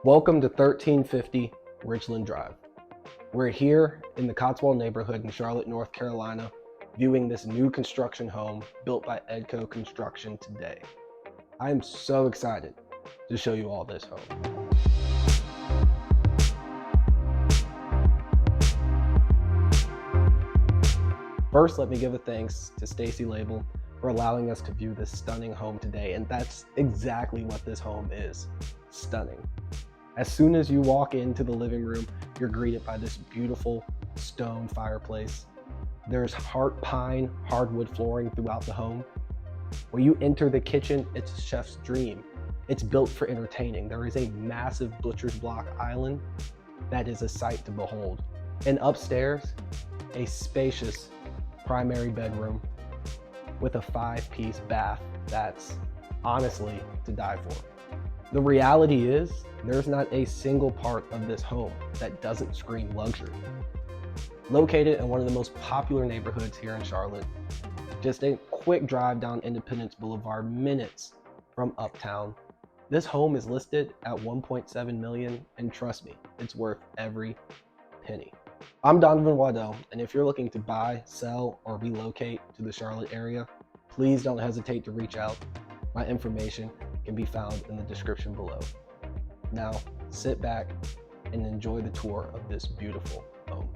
Welcome to 1350 Richland Drive. We're here in the Cotswold neighborhood in Charlotte, North Carolina, viewing this new construction home built by EdCo Construction today. I am so excited to show you all this home. First, let me give a thanks to Stacy Label for allowing us to view this stunning home today, and that's exactly what this home is, stunning. As soon as you walk into the living room, you're greeted by this beautiful stone fireplace. There's heart pine hardwood flooring throughout the home. When you enter the kitchen, it's a chef's dream. It's built for entertaining. There is a massive butcher's block island that is a sight to behold. And upstairs, a spacious primary bedroom with a 5-piece bath that's honestly to die for. The reality is, there's not a single part of this home that doesn't scream luxury. Located in one of the most popular neighborhoods here in Charlotte, just a quick drive down Independence Blvd, minutes from Uptown, this home is listed at $1.7 million, and trust me, it's worth every penny. I'm Donovan Waddell, and if you're looking to buy, sell, or relocate to the Charlotte area, please don't hesitate to reach out. My information can be found in the description below. Now, sit back and enjoy the tour of this beautiful home.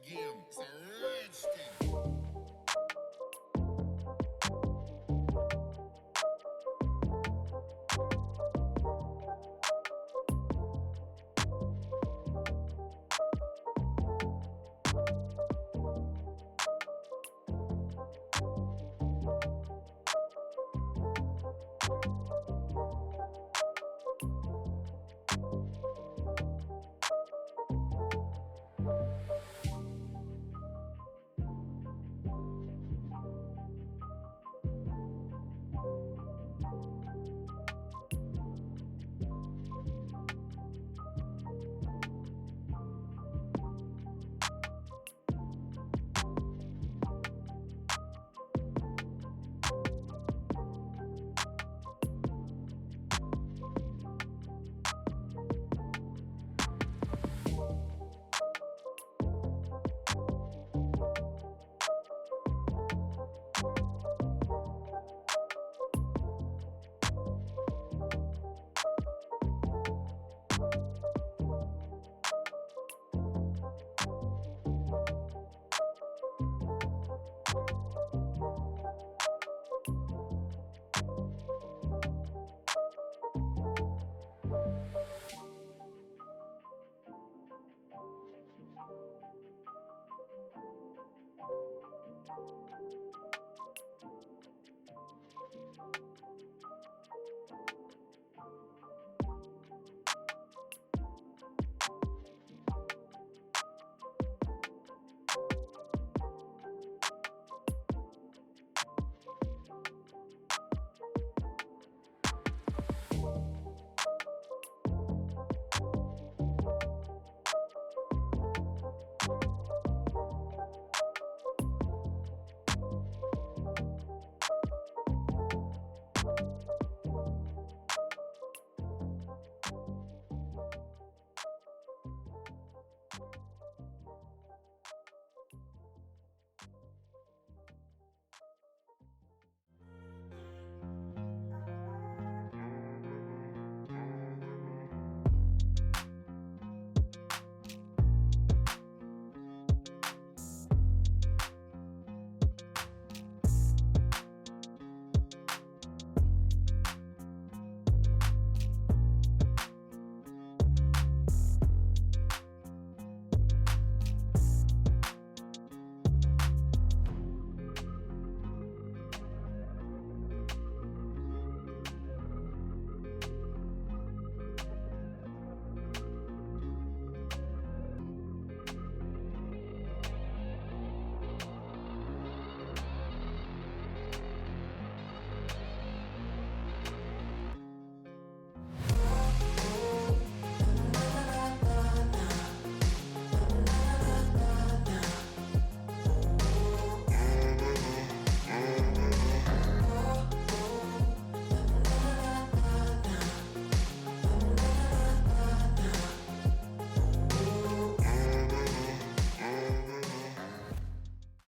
again.